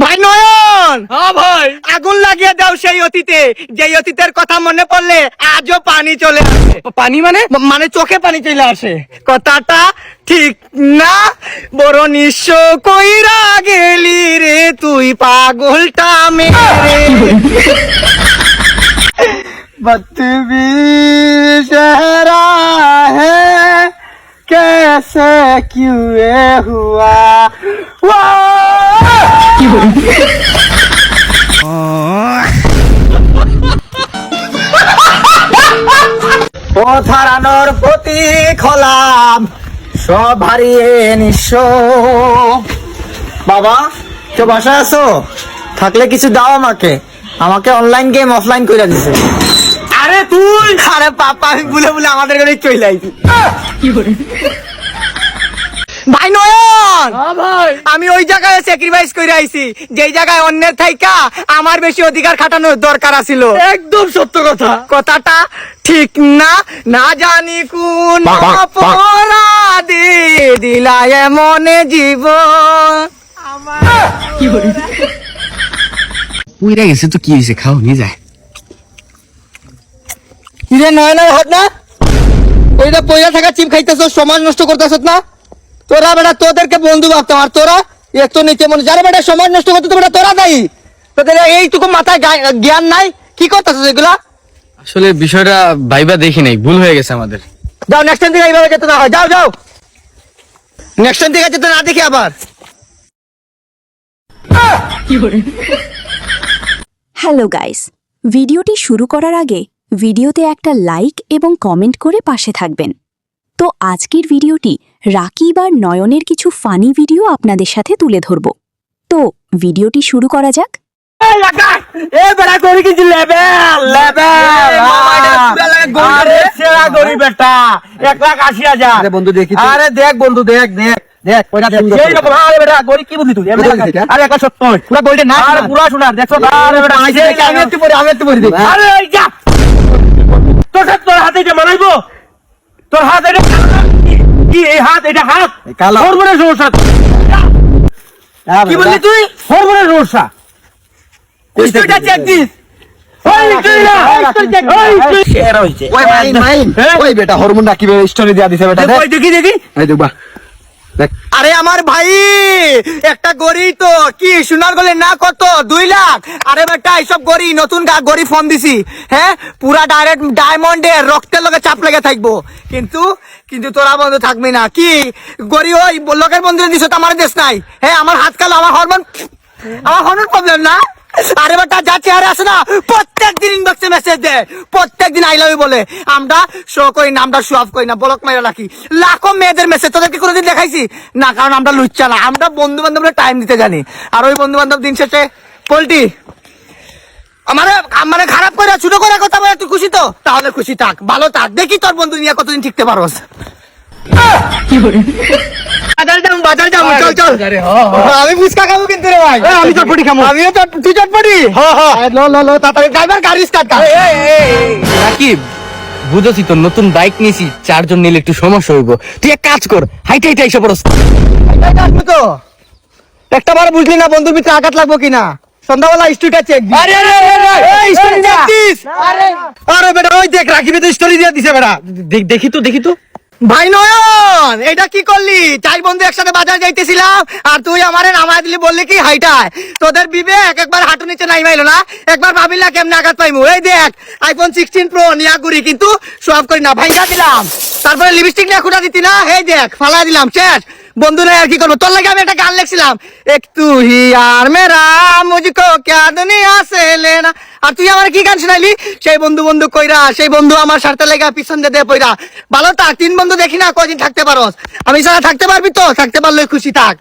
ভাই নয়ন, হ্যাঁ ভাই, আগুন লাগিয়ে দাও সেই অতীতে, যেই অতীতের কথা মনে পড়লে আজও পানি চলে আসে। পানি মানে? মানে চোখে পানি চলে আসে। কথাটা ঠিক না? বড় নিঃস্ব কইরা গেলি রে তুই পাগলটা মেরে। वक्त भी शहरा है कैसे क्यों ये हुआ পথ হারানোর প্রতীক হলাম, সব হারিয়ে নিঃস্ব। বাবা কেউ বাসায় আছো? থাকলে কিছু দাও আমাকে। আমাকে অনলাইন গেম অফলাইন করে দিছে। আরে তুই, আরে পাপা আমি ভুলে ভুলে আমাদের ঘরে চলে আইছি। ভাই নয়ন, হ্যাঁ ভাই, আমি ওই জায়গায় স্যাক্রিফাইস করে আইছি যেই জায়গায় অন্যের থাইকা আমার বেশি অধিকার খাটানোর দরকার আছিল। একদম সত্য কথা। কথাটা ঠিক না? না জানি কোন অপরাধে দিলা এমন জীবন। পুইরা গেছে তো কি হয়েছে, খাও নিয়ে যায়। কিরে নয়নের হাত না, ওইটা পয়সা থাকা চিপ খাইতেছ, সমাজ নষ্ট করতেছ না? তোরা বেটা তোদেরকে বন্ধু ভাবতাম, আর তোরা একটু নিচে মনে যারা বেটা সমাজ নষ্ট করতে বেটা তোরা দায়ী। তোদের এইটুকু মাথায় জ্ঞান নাই, কি করতেছ এগুলা? আসলে বিষয়টা ভাইবা দেখি নাই, ভুল হয়ে গেছে আমাদের। যাও নেক্সট টাইম থেকে এইভাবে যেতে না হয়, যাও যাও, নেক্সট টাইম থেকে যেতে না দেখি আবার। হ্যালো গাইস, ভিডিওটি শুরু করার আগে ভিডিওতে একটা লাইক এবং কমেন্ট করে পাশে থাকবেন। তো আজকের ভিডিওটি রাকিব আর নয়নের কিছু ফানি ভিডিও আপনাদের সাথে তুলে ধরব। তো ভিডিওটি শুরু করা যাক। বন্ধু দেখি, আরে দেখ বন্ধু, দেখ দেখ দেখ ওইটা দেখ। এই রকম আরে বেটা গরি কি বুঝলি তুই? আরে একটা সত্য পুরো গরিটা না, আরে পুরো শোনার দেখছো। আরে বেটা আইছে, আমি একটু পরে আরে এই যা তোর হাতে এটা মানাইবো? তোর হাত এটা কি? এই হাত, এটা হাত হরমোনের সমস্যা। কি বললি তুই? হরমোনের সমস্যা। স্টোরিটা চেক দিস। আরে আমার ভাই একটা গড়ি তো কি সোনার গলে না, কত 2 লাখ। আরে বেটা এইসব গড়ি নতুন গড়ি ফোন দিছি, হ্যাঁ পুরা ডাইরেক্ট ডায়মন্ডের রক্তের লগে চাপ লেগে থাকবো। কিন্তু কিন্তু তোরা বন্ধু থাকবি না কি? গড়ি ওই লোকের বন্ধু দিছ তো আমার দেশ নাই। হ্যাঁ আমার হাত কালো, আমার হরমোন প্রবলেম না। আরে বেটা যা চেহারা আছে না, প্রত্যেকদিন ইনবক্সে মেসেজ দেয়, প্রত্যেকদিন আই লাভ ইউ বলে। আমরা শো করি না, আমরা শো অফ করি না, ব্লক মাইরা রাখি। লাখো মেয়েদের মেসেজ তোদেরকে কোনোদিন দেখাইছি না, কারণ আমরা লুচ্চা না, আমরা বন্ধু বান্ধবরা টাইম দিতে জানি। আর ওই বন্ধু বান্ধব দিন শেষে পোল্টি আমারে খারাপ করে ছোট করে কথা বলে। তুই খুশি তো? তাহলে খুশি থাক, ভালো থাক, দেখি তোর বন্ধু নিয়ে কতদিন ঠিকতে পারোস। বাজার যাবো, চল চল। আমি ফুচকা খাবো কিন্তু রে ভাই। আমি চটপটি খাবো। আমিও তুই চটপটি? লো তাড়াতাড়ি ড্রাইভার গাড়ি স্টার্ট কর। রাকিব, বুঝেছি তো, নতুন বাইক নিয়েছি, 4 জন নিলে একটু সমস্যা হইব। তুই এক কাজ কর, হাইটে হাইটে এসে পড়স। আসবো তো, একটা বার বুঝলি না বন্ধুর ভিতরে আঘাত লাগবো কিনা। সন্ধ্যাবেলা স্টোরিটা চেক দিস। আরে বেটা ওই দেখ, রাকিবে তো স্টোরি দিয়ে দিছে বেটা। দেখি তো ভাই নয়ন, এটা কি করলি? 4 বন্ধু একসাথে বাজার যাইতেছিলাম, আর তুই আমারে নামায় দিলি, বললি কি হাইটায়। তোদের বিবেক একবার হাঁটু নিচে নাই মাইলো না, একবার ভাবিল না কেমনে আঘাত পাইমু। এই দেখ আইফোন 16 প্রো নিয়া ঘুরি, কিন্তু শো অফ করি না, ভাইঙ্গা দিলাম। তারপরে লিপস্টিক নিয়ে খুঁটা দিতি না, এই দেখ ফালা দিলাম, শেষ। বন্ধু নাই আর কি করবো। তোর লাগে আমি একটা গান লিখছিলাম, এক তু হি আর মেরা মুঝকো ক্যা দুনিয়া সে লেনা। আর তুই আমার কি গান শোনাইলি? সেই বন্ধু বন্ধু কইরা, সেই বন্ধু আমার স্বার্থে লেগা পিছন দিয়ে পইরা। ভালো থাক, 3 বন্ধু দেখি না কয়দিন থাকতে পারোস। আমি ছাড়া থাকতে পারবি তো? থাকতে পারলে খুশি থাক।